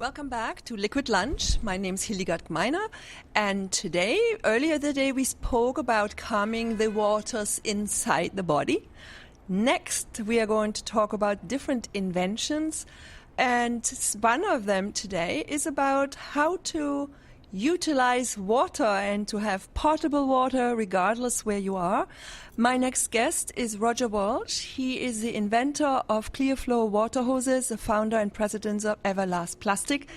Welcome back to Liquid Lunch. My name is Hildegard Gmeiner, and earlier today, we spoke about calming the waters inside the body. Next, we are going to talk about different inventions, and one of them today is about how to utilize water and to have potable water regardless where you are. My next guest is Roger Walsh. He is the inventor of clear flow water hoses, the founder and president of Everlast Plastic.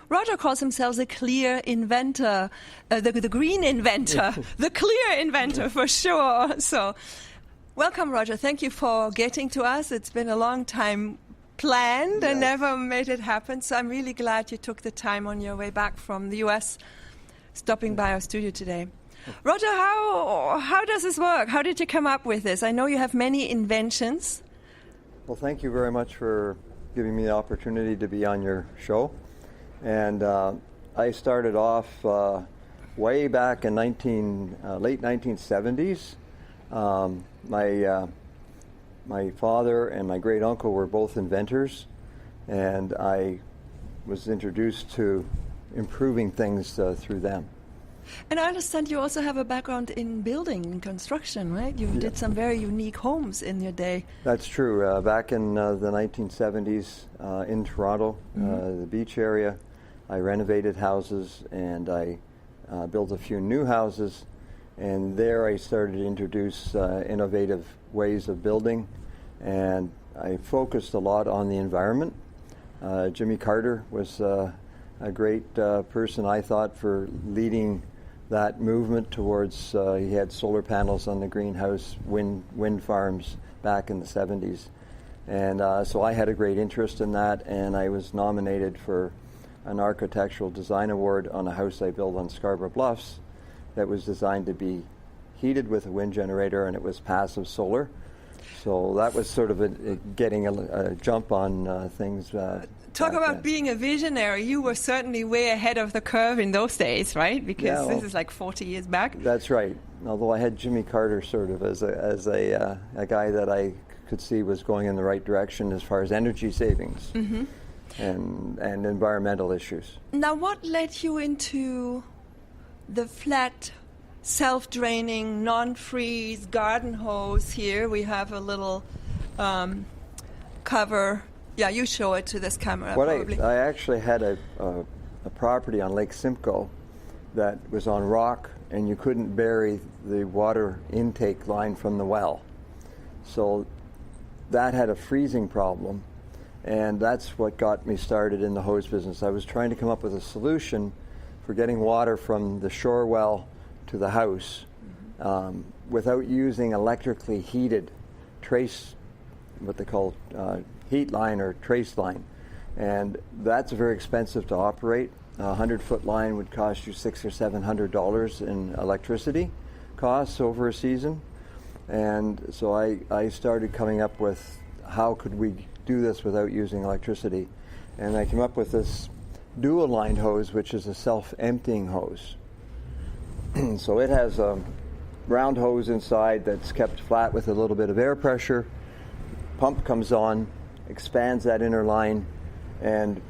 Roger calls himself the clear inventor, the green inventor, the clear inventor for sure. So welcome, Roger. Thank you for getting to us. It's been a long time planned and never made it happen. So I'm really glad you took the time on your way back from the US, stopping by our studio today. Roger, how does this work? How did you come up with this? I know you have many inventions. Well, thank you very much for giving me the opportunity to be on your show. And I started off way back in late 1970s. My father and my great uncle were both inventors, and I was introduced to improving things through them. And I understand you also have a background in building and construction, right? You did some very unique homes in your day. That's true. Back in the 1970s in Toronto, the beach area, I renovated houses and I built a few new houses. And there I started to introduce innovative ways of building, and I focused a lot on the environment. Jimmy Carter was a great person, I thought, for leading that movement towards, he had solar panels on the greenhouse, wind farms back in the 70s. And so I had a great interest in that, and I was nominated for an Architectural Design Award on a house I built on Scarborough Bluffs that was designed to be heated with a wind generator, and it was passive solar. So that was sort of getting a jump on things. Talk about being a visionary. You were certainly way ahead of the curve in those days, right? Because this is like 40 years back. That's right. Although I had Jimmy Carter sort of as a guy that I could see was going in the right direction as far as energy savings and environmental issues. Now, what led you into the flat, self-draining, non-freeze garden hose here? We have a little cover. Yeah, you show it to this camera. I actually had a property on Lake Simcoe that was on rock, and you couldn't bury the water intake line from the well. So that had a freezing problem, and that's what got me started in the hose business. I was trying to come up with a solution for getting water from the shore well to the house without using electrically heated trace, what they call heat line or trace line. And that's very expensive to operate. A 100-foot line would cost you $600 or $700 in electricity costs over a season. And so I started coming up with how could we do this without using electricity. And I came up with this dual line hose, which is a self-emptying hose. So it has a round hose inside that's kept flat with a little bit of air pressure. Pump comes on, expands that inner line, and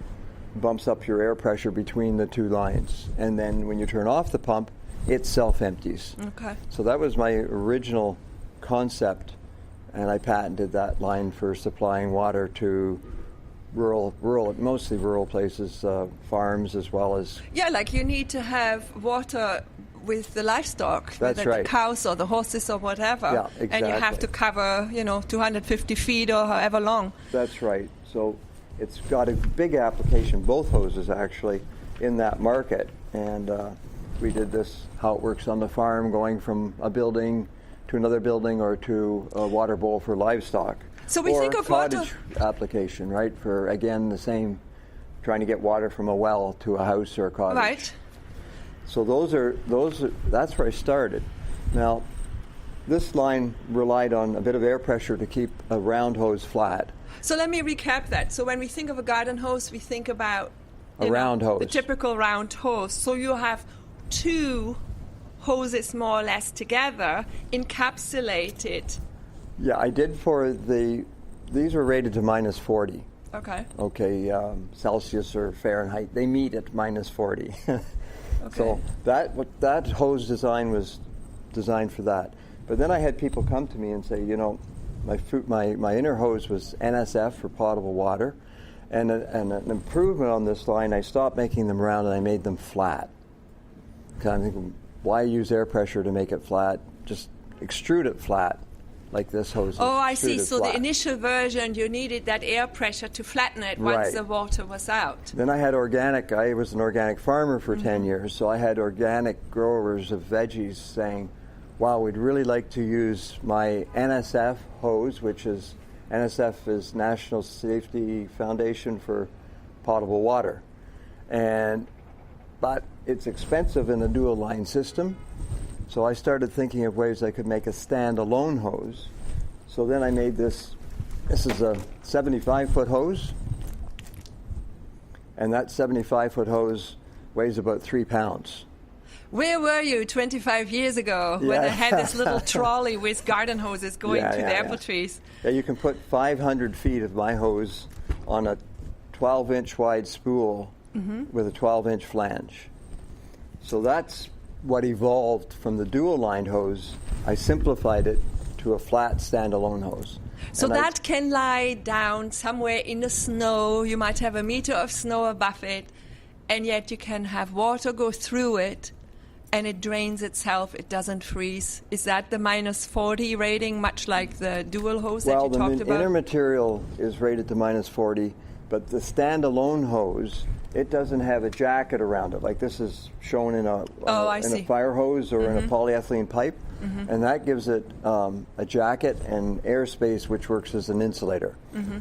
bumps up your air pressure between the two lines. And then when you turn off the pump, it self-empties. Okay. So that was my original concept, and I patented that line for supplying water to mostly rural places, farms as well as... Yeah, like you need to have water with the livestock, that's right. The cows or the horses or whatever. Yeah, exactly. And you have to cover, 250 feet or however long. That's right. So it's got a big application, both hoses actually, in that market. And we did this, how it works on the farm, going from a building to another building or to a water bowl for livestock. So we think of cottage application, right? For, again, the same, trying to get water from a well to a house or a cottage. Right. So that's where I started. Now, this line relied on a bit of air pressure to keep a round hose flat. So let me recap that. So when we think of a garden hose, we think about a round hose. The typical round hose. So you have two hoses more or less together, encapsulated. Yeah, I did these were rated to -40. Okay. Okay, Celsius or Fahrenheit. They meet at minus 40. Okay. So that hose design was designed for that. But then I had people come to me and say, you know, my inner hose was NSF for potable water, and an improvement on this line, I stopped making them round and I made them flat. Because I'm thinking, why use air pressure to make it flat? Just extrude it flat, like this hose. Oh, I see. So flat. the initial version, you needed that air pressure to flatten it once the water was out. Then I had organic. I was an organic farmer for 10 years, so I had organic growers of veggies saying, wow, we'd really like to use my NSF hose, which is, NSF is National Safety Foundation for Potable Water. But it's expensive in a dual line system. So I started thinking of ways I could make a standalone hose. So then I made this. This is a 75-foot hose. And that 75-foot hose weighs about 3 pounds. Where were you 25 years ago when I had this little trolley with garden hoses going to the apple trees? Yeah, you can put 500 feet of my hose on a 12-inch wide spool with a 12-inch flange. So that's what evolved from the dual-lined hose. I simplified it to a flat standalone hose. So that can lie down somewhere in the snow. You might have a meter of snow above it, and yet you can have water go through it, and it drains itself. It doesn't freeze. Is that the minus 40 rating, much like the dual hose that you talked about? Well, the inner material is rated to minus 40, but the standalone hose, it doesn't have a jacket around it. Like this is shown in a fire hose or in a polyethylene pipe, and that gives it a jacket and airspace which works as an insulator.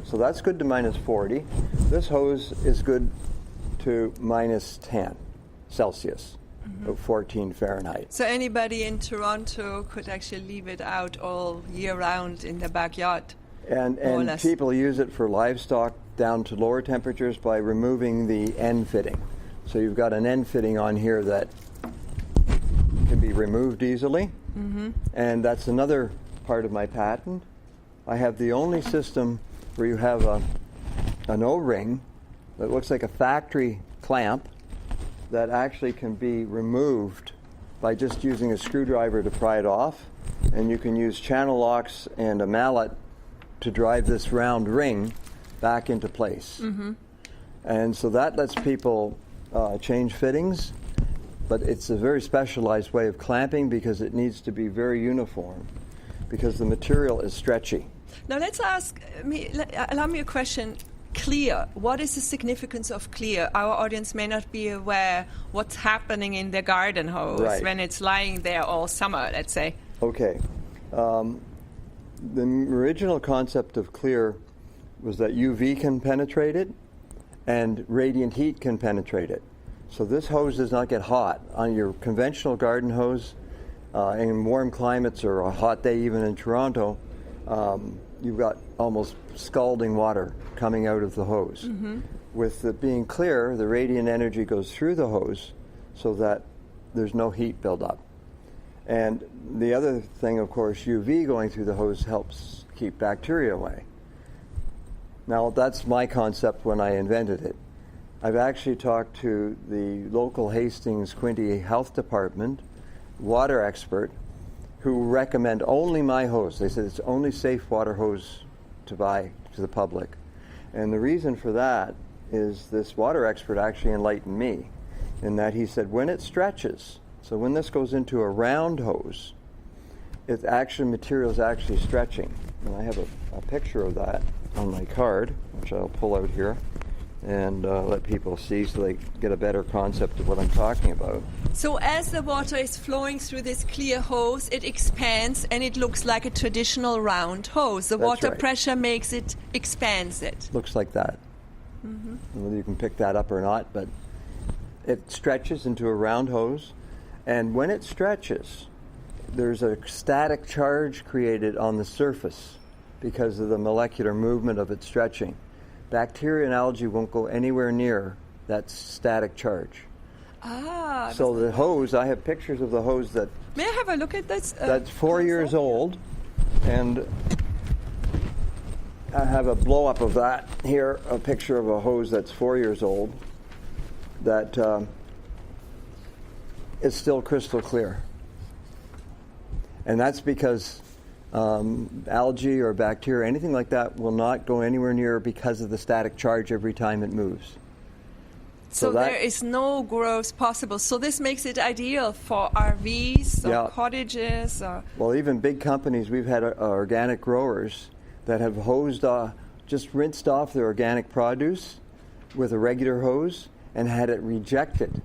So that's good to minus 40. This hose is good to minus 10 Celsius. 14 Fahrenheit. So anybody in Toronto could actually leave it out all year round in their backyard. And people use it for livestock down to lower temperatures by removing the end fitting. So you've got an end fitting on here that can be removed easily. And that's another part of my patent. I have the only system where you have an O-ring that looks like a factory clamp that actually can be removed by just using a screwdriver to pry it off. And you can use channel locks and a mallet to drive this round ring back into place. And so that lets people change fittings, but it's a very specialized way of clamping because it needs to be very uniform because the material is stretchy. Now let's allow me a question. Clear. What is the significance of clear? Our audience may not be aware what's happening in their garden hose when it's lying there all summer, let's say. Okay. The original concept of clear was that UV can penetrate it and radiant heat can penetrate it. So this hose does not get hot. On your conventional garden hose, in warm climates or a hot day even in Toronto, you've got almost scalding water coming out of the hose. With it being clear, the radiant energy goes through the hose so that there's no heat buildup. And the other thing, of course, UV going through the hose helps keep bacteria away. Now, that's my concept when I invented it. I've actually talked to the local Hastings Quinte Health Department water expert who recommend only my hose. They said it's the only safe water hose to buy to the public. And the reason for that is this water expert actually enlightened me in that he said when it stretches, so when this goes into a round hose, material is actually stretching. And I have a picture of that on my card, which I'll pull out here and let people see so they get a better concept of what I'm talking about. So as the water is flowing through this clear hose, it expands and it looks like a traditional round hose. The water pressure makes it, expands it. Looks like that. Whether you can pick that up or not, but it stretches into a round hose. And when it stretches, there's a static charge created on the surface because of the molecular movement of it stretching. Bacteria and algae won't go anywhere near that static charge. So the hose, I have pictures of the hose that... May I have a look at this? That's 4 years old, and I have a blow up of that here, a picture of a hose that's 4 years old that is still crystal clear. And that's because algae or bacteria, anything like that, will not go anywhere near because of the static charge every time it moves. So there is no growth possible. So this makes it ideal for RVs or cottages. Well, even big companies, we've had organic growers that have just rinsed off their organic produce with a regular hose and had it rejected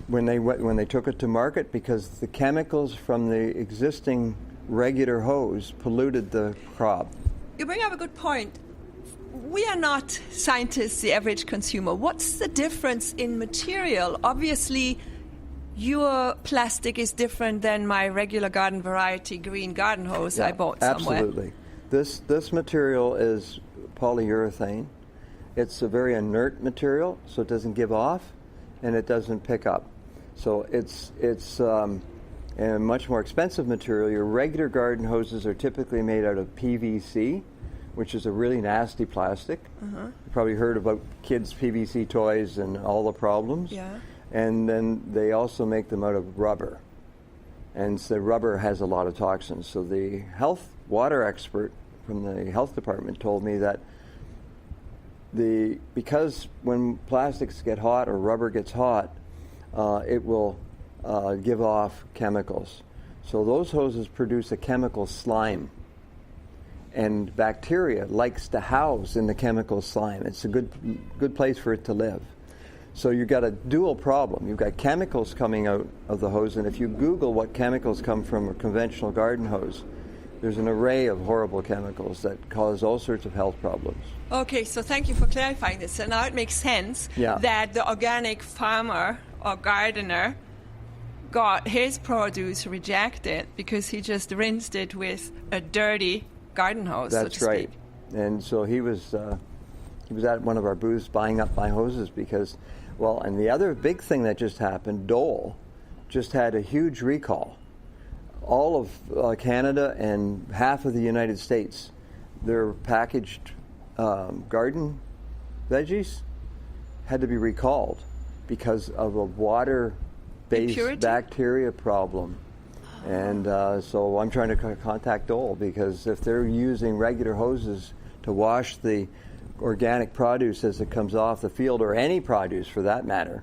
when they took it to market because the chemicals from the existing regular hose polluted the crop. You bring up a good point. We are not scientists, the average consumer. What's the difference in material? Obviously, your plastic is different than my regular garden variety green garden hose I bought somewhere. Absolutely. This material is polyurethane. It's a very inert material, so it doesn't give off and it doesn't pick up. So it's a much more expensive material. Your regular garden hoses are typically made out of PVC, which is a really nasty plastic. You probably heard about kids' PVC toys and all the problems. Yeah. And then they also make them out of rubber. And so rubber has a lot of toxins. So the water expert from the health department told me that because when plastics get hot or rubber gets hot, it will give off chemicals. So those hoses produce a chemical slime. And bacteria likes to house in the chemical slime. It's a good place for it to live. So you've got a dual problem. You've got chemicals coming out of the hose, and if you Google what chemicals come from a conventional garden hose, there's an array of horrible chemicals that cause all sorts of health problems. Okay, so thank you for clarifying this. So now it makes sense that the organic farmer or gardener got his produce rejected because he just rinsed it with a dirty garden hose. That's so to right. speak. And so he was at one of our booths buying up my hoses because, well, and the other big thing that just happened, Dole just had a huge recall. All of Canada and half of the United States, their packaged garden veggies had to be recalled because of a water-based Impurity? bacteria problem. And so I'm trying to contact Dole because if they're using regular hoses to wash the organic produce as it comes off the field, or any produce for that matter,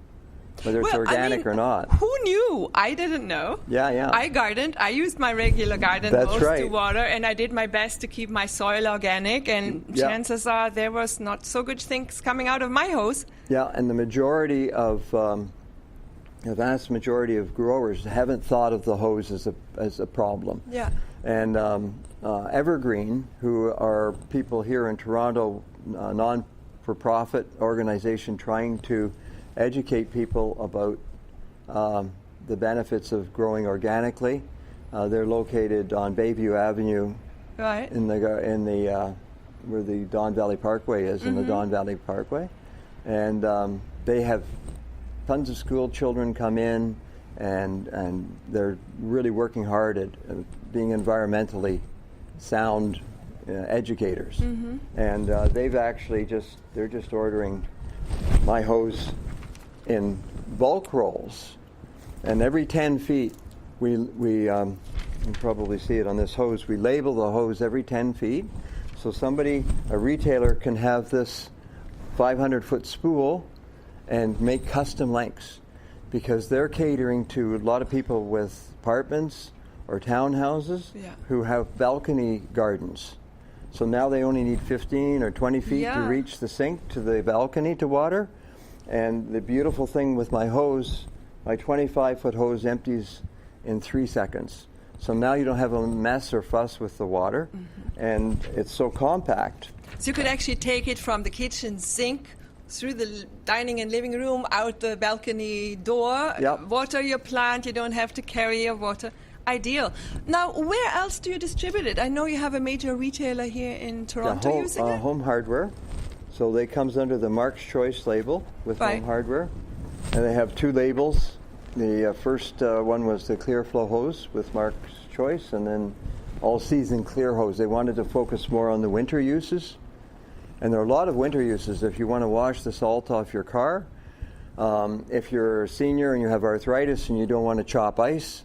whether it's organic or not. Who knew? I didn't know. Yeah. I gardened. I used my regular garden hose to water, and I did my best to keep my soil organic, and chances are there was not so good things coming out of my hose. Yeah, and the vast majority of growers haven't thought of the hose as a problem. Yeah. And Evergreen, who are people here in Toronto, non-for-profit organization trying to educate people about the benefits of growing organically. They're located on Bayview Avenue, right, in the where the Don Valley Parkway is, in the Don Valley Parkway, and they have tons of school children come in, and they're really working hard at being environmentally sound educators. And they've actually they're just ordering my hose in bulk rolls, and every 10 feet we you can probably see it on this hose, we label the hose every 10 feet, so a retailer can have this 500-foot spool and make custom lengths, because they're catering to a lot of people with apartments or townhouses who have balcony gardens. So now they only need 15 or 20 feet to reach the sink to the balcony to water. And the beautiful thing with my hose, my 25-foot hose empties in 3 seconds. So now you don't have a mess or fuss with the water, and it's so compact. So you could actually take it from the kitchen sink through the dining and living room, out the balcony door, water your plant, you don't have to carry your water. Ideal. Now, where else do you distribute it? I know you have a major retailer here in Toronto using it. Home Hardware. So they comes under the Mark's Choice label with Home Hardware. And they have two labels. The first one was the Clear Flow hose with Mark's Choice, and then All Season Clear hose. They wanted to focus more on the winter uses And there are a lot of winter uses. If you want to wash the salt off your car, if you're a senior and you have arthritis and you don't want to chop ice,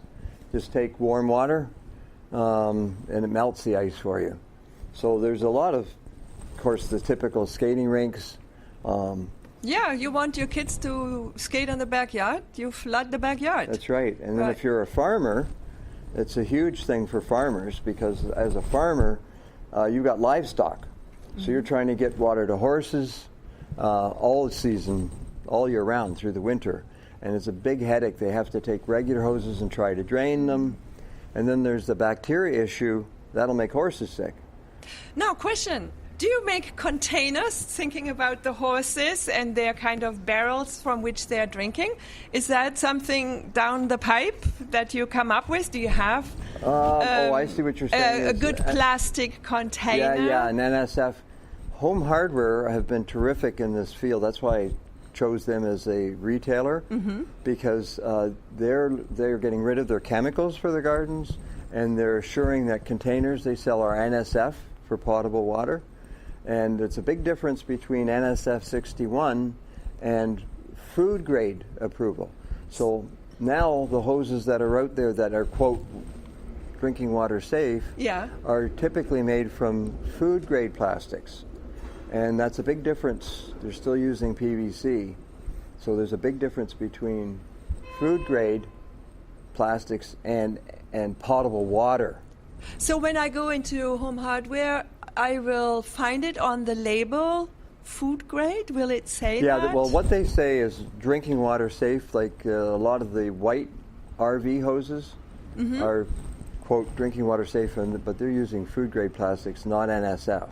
just take warm water and it melts the ice for you. So there's a lot of course, the typical skating rinks. Yeah, you want your kids to skate in the backyard, you flood the backyard. That's right. And then if you're a farmer, it's a huge thing for farmers because as a farmer, you've got livestock. So you're trying to get water to horses all season, all year round through the winter. And it's a big headache. They have to take regular hoses and try to drain them. And then there's the bacteria issue. That'll make horses sick. Now, question. Do you make containers thinking about the horses and their kind of barrels from which they're drinking? Is that something down the pipe that you come up with? Do you have I see what you're saying. A good plastic container? Yeah, an NSF. Home Hardware have been terrific in this field. That's why I chose them as a retailer because they're getting rid of their chemicals for their gardens and they're assuring that containers they sell are NSF for potable water. And it's a big difference between NSF 61 and food grade approval. So now the hoses that are out there that are, quote, drinking water safe are typically made from food grade plastics. And that's a big difference. They're still using PVC. So there's a big difference between food grade plastics and potable water. So when I go into Home Hardware, I will find it on the label, food grade. Will it say that? Yeah, well, what they say is drinking water safe, like a lot of the white RV hoses are, quote, drinking water safe, but they're using food grade plastics, not NSF.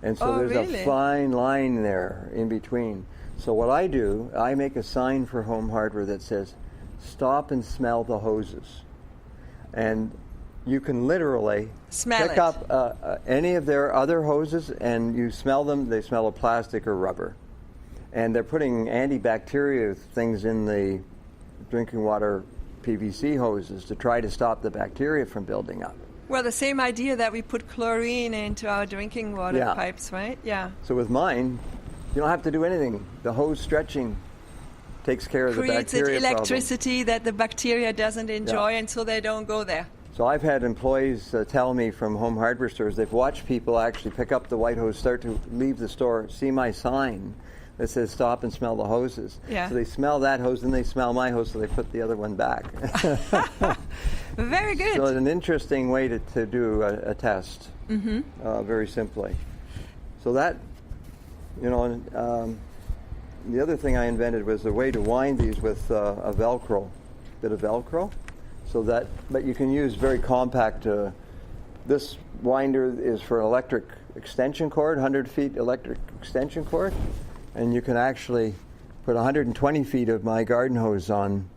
And so there's a fine line there in between. So what I do, I make a sign for Home Hardware that says, stop and smell the hoses. And you can literally pick up any of their other hoses and you smell them, they smell of plastic or rubber. And they're putting antibacterial things in the drinking water PVC hoses to try to stop the bacteria from building up. Well, the same idea that we put chlorine into our drinking water pipes, right? Yeah. So with mine, you don't have to do anything. The hose stretching takes care of the bacteria problem. Creates electricity that the bacteria doesn't enjoy and so they don't go there. So I've had employees tell me from Home Hardware stores, they've watched people actually pick up the white hose, start to leave the store, see my sign that says stop and smell the hoses. Yeah. So they smell that hose and they smell my hose, so they put the other one back. Very good. So it's an interesting way to do a test, very simply. So that, the other thing I invented was a way to wind these with a Velcro, bit of Velcro. So that, but you can use very compact. This winder is for an electric extension cord, 100 feet electric extension cord, and you can actually put 120 feet of my garden hose on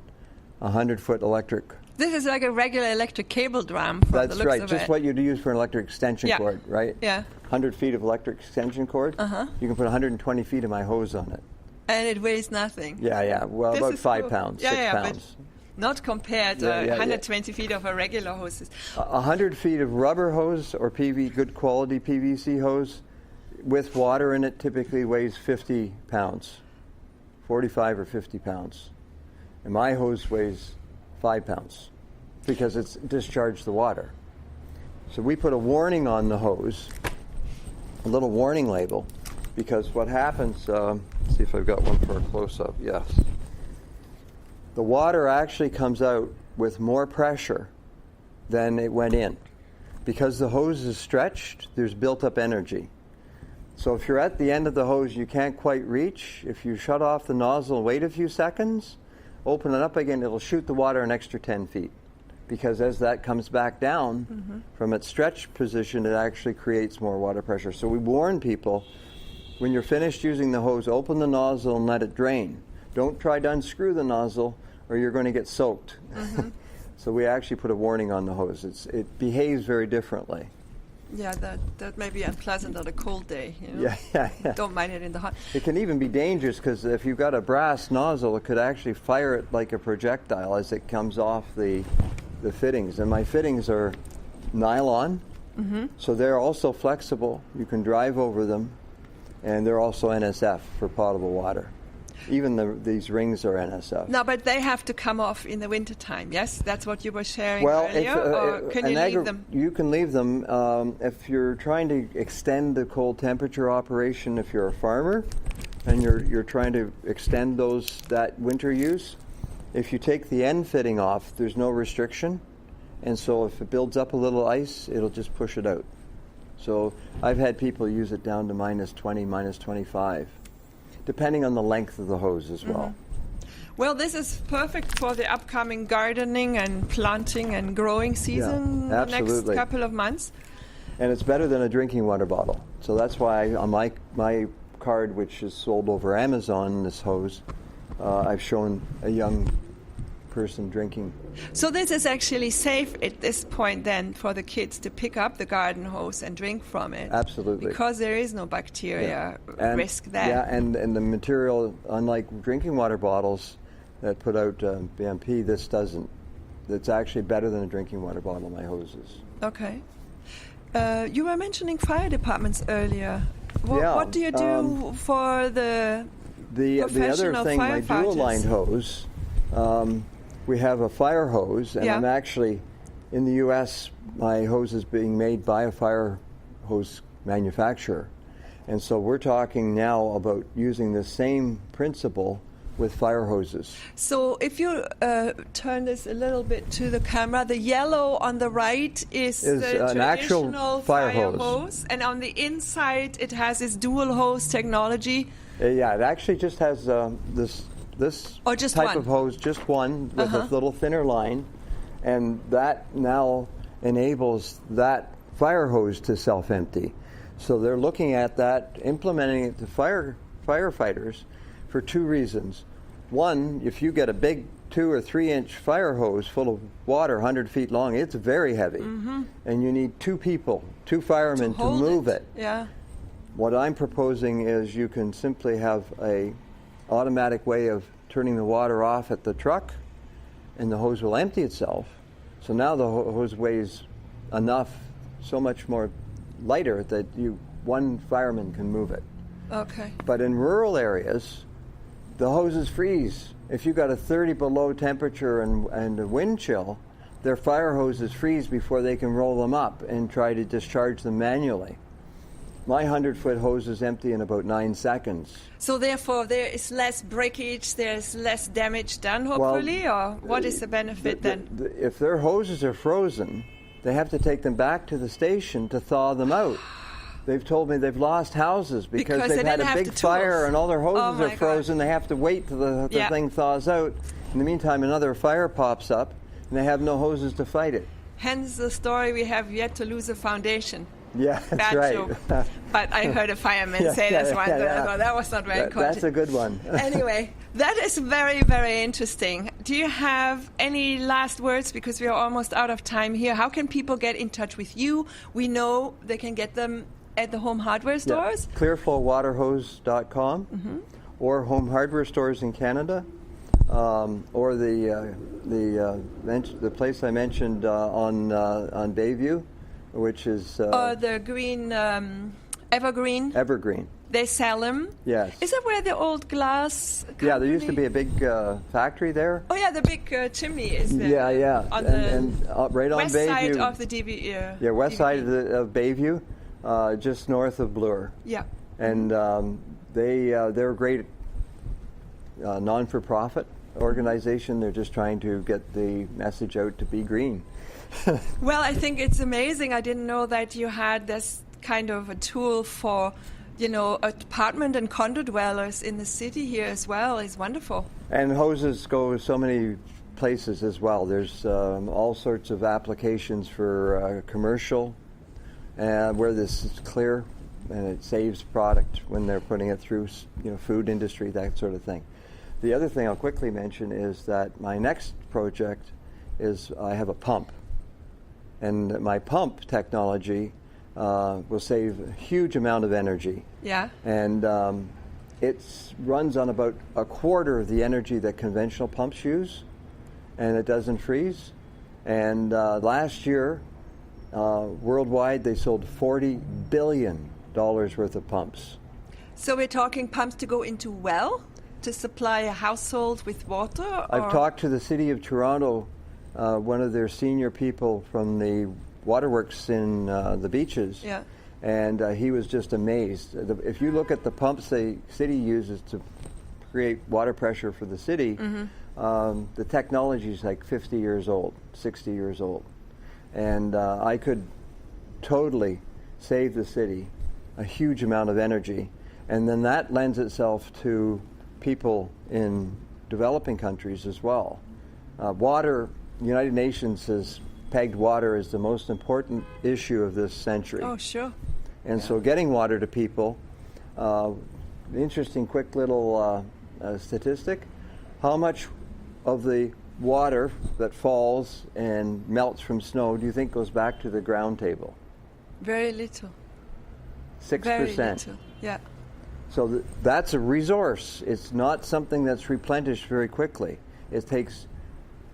a 100-foot electric. This is like a regular electric cable drum. That's the looks right, of just what you'd use for an electric extension cord, right? Yeah. 100 feet of electric extension cord. You can put 120 feet of my hose on it. And it weighs nothing. Yeah. Well, this about 5 pounds, 6 pounds. Not compared to 120 feet of a regular hose. 100 feet of rubber hose or good quality PVC hose with water in it typically weighs 50 pounds, 45 or 50 pounds. And my hose weighs 5 pounds because it's discharged the water. So we put a warning on the hose, a little warning label, because what happens, let's see if I've got one for a close-up, yes. The water actually comes out with more pressure than it went in. Because the hose is stretched, there's built up energy. So if you're at the end of the hose you can't quite reach, if you shut off the nozzle and wait a few seconds, open it up again, it'll shoot the water an extra 10 feet. Because as that comes back down from its stretched position, it actually creates more water pressure. So we warn people, when you're finished using the hose, open the nozzle and let it drain. Don't try to unscrew the nozzle or you're going to get soaked. So we actually put a warning on the hose. It behaves very differently. Yeah, that may be unpleasant on a cold day. Yeah. Don't mind it in the hot. It can even be dangerous because if you've got a brass nozzle, it could actually fire it like a projectile as it comes off the fittings. And my fittings are nylon, so they're also flexible. You can drive over them. and they're also NSF for potable water. Even these rings are NSF. No, but they have to come off in the wintertime, yes? That's what you were sharing earlier? Or can you leave them? You can leave them. If you're trying to extend the cold temperature operation, if you're a farmer and you're trying to extend that winter use, if you take the end fitting off, there's no restriction. And so if it builds up a little ice, it'll just push it out. So I've had people use it down to minus 20, minus 25. Depending on the length of the hose as well. Well, this is perfect for the upcoming gardening and planting and growing season the next couple of months. And it's better than a drinking water bottle. So that's why on my card, which is sold over Amazon, this hose, I've shown a young person drinking. So this is actually safe at this point then for the kids to pick up the garden hose and drink from it. Absolutely. Because there is no bacteria risk there. Yeah, and the material, unlike drinking water bottles that put out BMP, this doesn't. It's actually better than a drinking water bottle, my hoses. Okay. You were mentioning fire departments earlier. What do you do for the professional other thing, my dual-lined hose, we have a fire hose, and I'm actually, in the U.S., my hose is being made by a fire hose manufacturer. And so we're talking now about using the same principle with fire hoses. So if you turn this a little bit to the camera, the yellow on the right is the an actual fire hose. And on the inside, it has this dual hose technology. It actually just has this type of hose, just one, with a little thinner line, and that now enables that fire hose to self-empty. So they're looking at that, implementing it to firefighters for two reasons. One, if you get a big 2 or 3 inch fire hose full of water 100 feet long, it's very heavy, and you need two firemen to move it. Yeah. What I'm proposing is you can simply have a automatic way of turning the water off at the truck, and the hose will empty itself. So now the hose weighs enough, so much more lighter, that one fireman can move it. Okay. But in rural areas, the hoses freeze. If you've got a 30 below temperature and a wind chill, their fire hoses freeze before they can roll them up and try to discharge them manually. My 100-foot hose is empty in about 9 seconds. So therefore, there is less breakage, there's less damage done, hopefully, or what is the benefit then? If their hoses are frozen, they have to take them back to the station to thaw them out. They've told me they've lost houses because they've had a big fire and all their hoses are frozen. God. They have to wait till the thing thaws out. In the meantime, another fire pops up, and they have no hoses to fight it. Hence the story, we have yet to lose a foundation. Yeah, that's right. But I heard a fireman say this once, and I thought that was not very cool. That's a good one. Anyway, that is very, very interesting. Do you have any last words? Because we are almost out of time here. How can people get in touch with you? We know they can get them at the home hardware stores. Yeah. Clearflowwaterhose.com or home hardware stores in Canada, or the place I mentioned on Bayview, which is the green Evergreen. Evergreen. They sell them. Yes. Is that where the old glass company? Yeah, there used to be a big factory there. Oh yeah, the big chimney is there. Yeah. On and right on west Bayview. Side of the DB. Yeah, west DB. side of Bayview, just north of Bloor. Yeah. And they're a great non-for-profit organization. They're just trying to get the message out to be green. Well, I think it's amazing. I didn't know that you had this kind of a tool for, apartment and condo dwellers in the city here as well. It's wonderful. And hoses go so many places as well. There's all sorts of applications for commercial, where this is clear and it saves product when they're putting it through, food industry, that sort of thing. The other thing I'll quickly mention is that my next project is I have a pump. And my pump technology will save a huge amount of energy. Yeah. And it runs on about a quarter of the energy that conventional pumps use, and it doesn't freeze. And last year, worldwide, they sold $40 billion worth of pumps. So we're talking pumps to go into well to supply a household with water? I've talked to the City of Toronto, one of their senior people from the waterworks in the beaches, and he was just amazed. If you look at the pumps the city uses to create water pressure for the city, the technology is like 50 years old, 60 years old. And I could totally save the city a huge amount of energy. And then that lends itself to people in developing countries as well. Water, the United Nations has pegged water as the most important issue of this century. Oh, sure. And so getting water to people, interesting quick little statistic, how much of the water that falls and melts from snow do you think goes back to the ground table? Very little. 6%. Very little, yeah. So that's a resource. It's not something that's replenished very quickly. It takes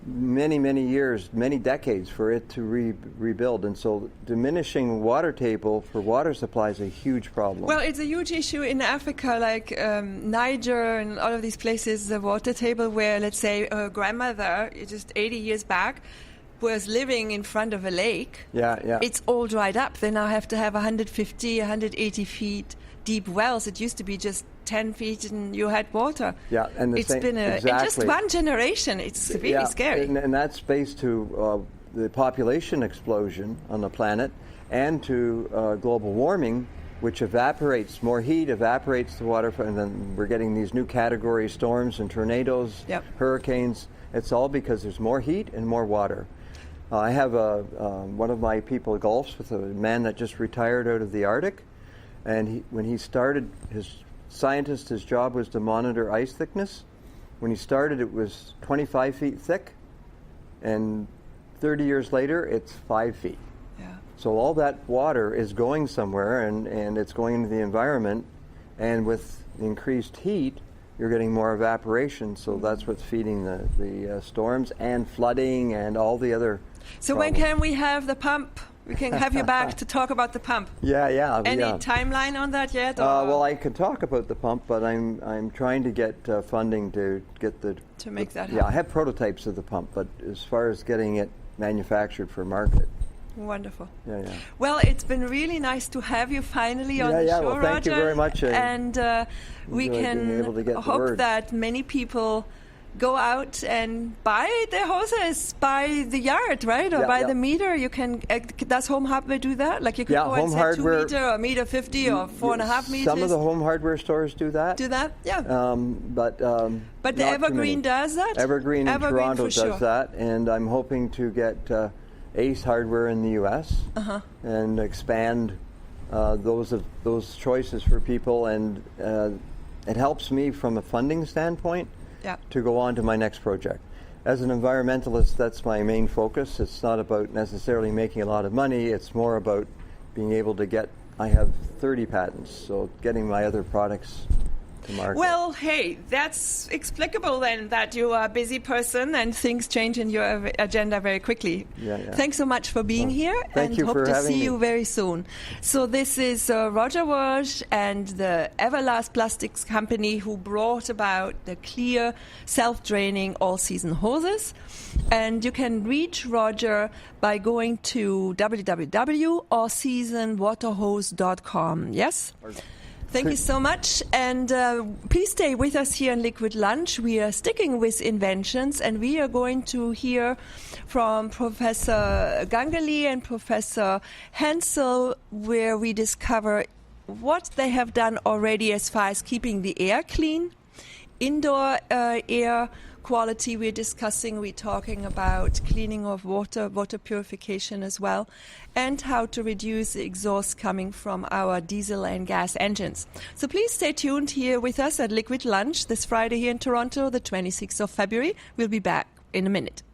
many, many years, many decades for it to rebuild. And so diminishing water table for water supply is a huge problem. Well, it's a huge issue in Africa, like Niger and all of these places, the water table where, let's say, a grandmother, just 80 years back, was living in front of a lake. Yeah. It's all dried up. They now have to have 150, 180 feet deep wells. It used to be just 10 feet and you had water. Yeah, and it's been in just one generation. It's really scary. And that's based to the population explosion on the planet and to global warming, which evaporates more heat, evaporates the water, and then we're getting these new category storms and tornadoes, hurricanes. It's all because there's more heat and more water. I have one of my people golfs with a man that just retired out of the Arctic, and when he started, his job was to monitor ice thickness. When he started, it was 25 feet thick, and 30 years later, it's 5 feet. Yeah. So all that water is going somewhere, and it's going into the environment, and with increased heat, you're getting more evaporation, so that's what's feeding the storms and flooding and all the other So problems. When can we have the pump? We can have you back to talk about the pump. Yeah. Any timeline on that yet? Well, I could talk about the pump, but I'm trying to get funding to get to make that happen. Yeah, I have prototypes of the pump, but as far as getting it manufactured for market. Wonderful. Yeah. Well, it's been really nice to have you finally on the show, well, thank Roger. you very much. And we can hope that many people go out and buy their hoses by the yard, right? Or by the meter. You can, does Home Hardware do that? Like you could go and say 2 meter or meter 50 or 4.5 meters. Some of the home hardware stores do that. Yeah. But the Evergreen does that? Evergreen in Toronto does that. And I'm hoping to get Ace Hardware in the U.S. And expand those choices for people. And it helps me from a funding standpoint to go on to my next project. As an environmentalist, that's my main focus. It's not about necessarily making a lot of money. It's more about being able to I have 30 patents, so getting my other products to market. Well, hey, that's explicable then that you are a busy person and things change in your agenda very quickly. Yeah. Thanks so much for being here, and hope to see you very soon. So this is roger-walsh and the Everlast Plastics company who brought about the clear, self-draining all-season hoses. And you can reach Roger by going to www.allseasonwaterhose.com. Yes? Thank you so much, and please stay with us here in Liquid Lunch. We are sticking with inventions, and we are going to hear from Professor Gangali and Professor Hensel, where we discover what they have done already as far as keeping the air clean, indoor air quality we're discussing. We're talking about cleaning of water purification as well, and how to reduce the exhaust coming from our diesel and gas engines. So please stay tuned here with us at Liquid Lunch this Friday here in Toronto, the 26th of February. We'll be back in a minute.